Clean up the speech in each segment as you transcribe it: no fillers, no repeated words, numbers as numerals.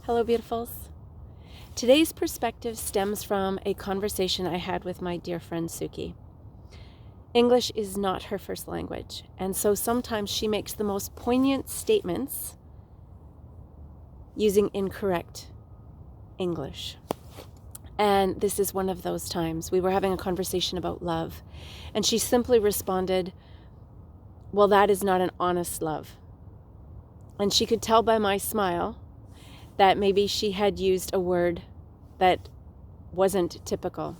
Hello, beautifuls. Today's perspective stems from a conversation I had with my dear friend Suki. English is not her first language, and so sometimes she makes the most poignant statements using incorrect English. And this is one of those times. We were having a conversation about love, and she simply responded, "Well, that is not an honest love." And she could tell by my smile that maybe she had used a word that wasn't typical.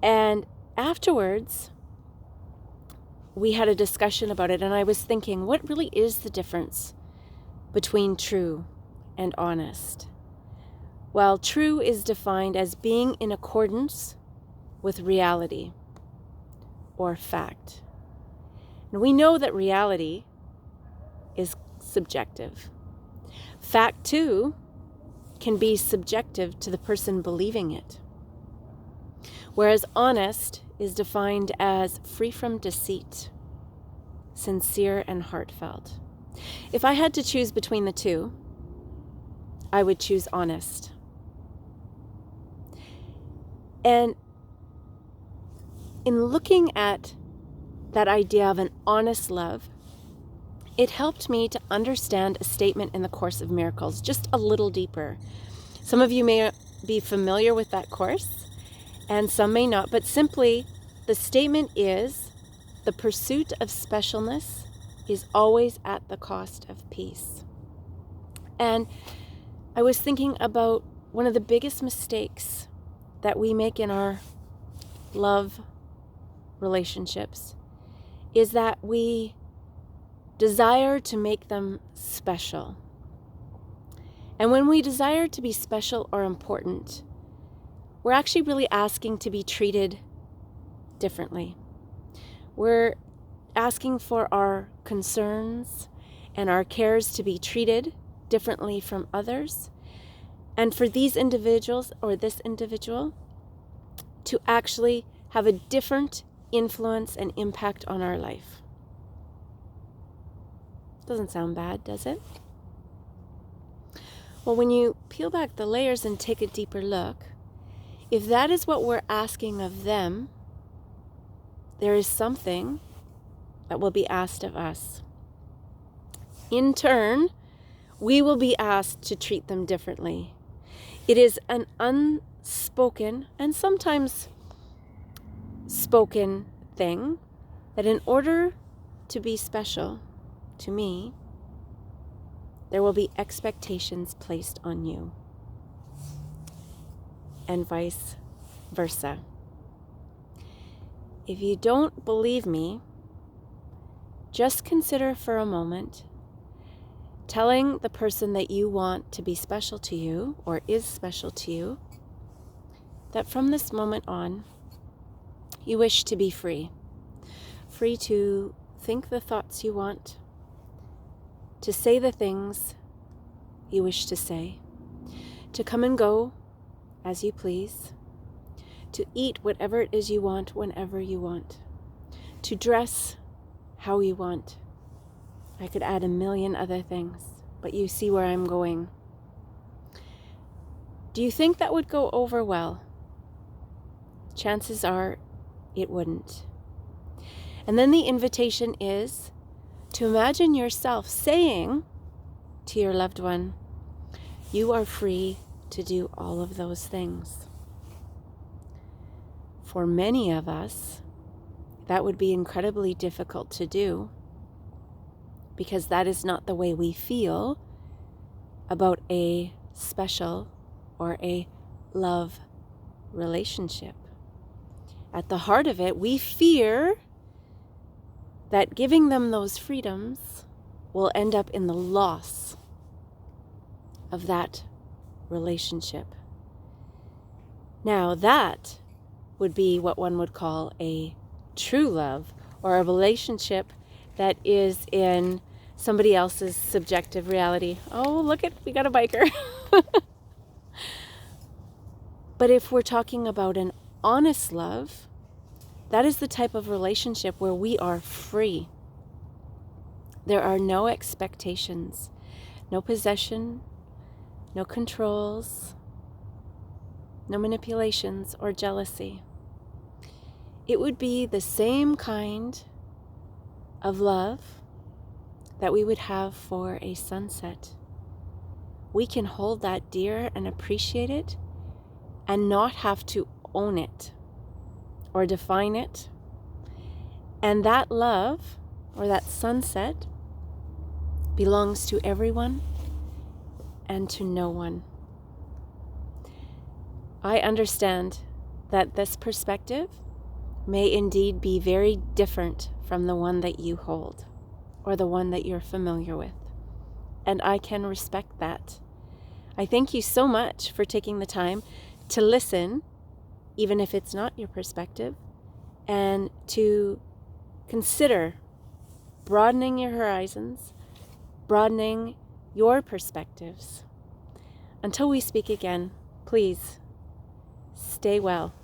And afterwards, we had a discussion about it, and I was thinking, what really is the difference between true and honest? Well, true is defined as being in accordance with reality or fact. And we know that reality is subjective. Fact, too, can be subjective to the person believing it. Whereas honest is defined as free from deceit, sincere and heartfelt. If I had to choose between the two, I would choose honest. And in looking at that idea of an honest love, it helped me to understand a statement in the Course of Miracles just a little deeper. Some of you may be familiar with that course, and some may not, but simply the statement is, the pursuit of specialness is always at the cost of peace. And I was thinking about one of the biggest mistakes that we make in our love relationships is that we desire to make them special. And when we desire to be special or important, we're actually really asking to be treated differently. We're asking for our concerns and our cares to be treated differently from others, and for these individuals or this individual to actually have a different influence and impact on our life. Doesn't sound bad, does it? Well, when you peel back the layers and take a deeper look, if that is what we're asking of them, there is something that will be asked of us. In turn, we will be asked to treat them differently. It is an unspoken and sometimes spoken thing that in order to be special to me, there will be expectations placed on you, and vice versa. If you don't believe me, just consider for a moment telling the person that you want to be special to you or is special to you that from this moment on, you wish to be free. Free to think the thoughts you want, to say the things you wish to say, to come and go as you please, to eat whatever it is you want whenever you want, to dress how you want. I could add a million other things, but you see where I'm going. Do you think that would go over well? Chances are it wouldn't. And then the invitation is to imagine yourself saying to your loved one, you are free to do all of those things. For many of us, that would be incredibly difficult to do because that is not the way we feel about a special or a love relationship. At the heart of it, we fear that giving them those freedoms will end up in the loss of that relationship. Now, that would be what one would call a true love, or a relationship that is in somebody else's subjective reality. Oh, look at, we got a biker. But if we're talking about an honest love, that is the type of relationship where we are free. There are no expectations, no possession, no controls, no manipulations or jealousy. It would be the same kind of love that we would have for a sunset. We can hold that dear and appreciate it and not have to own it or define it. And that love, or that sunset, belongs to everyone and to no one. I understand that this perspective may indeed be very different from the one that you hold or the one that you're familiar with. And I can respect that. I thank you so much for taking the time to listen, even if it's not your perspective, and to consider broadening your horizons, broadening your perspectives. Until we speak again, please stay well.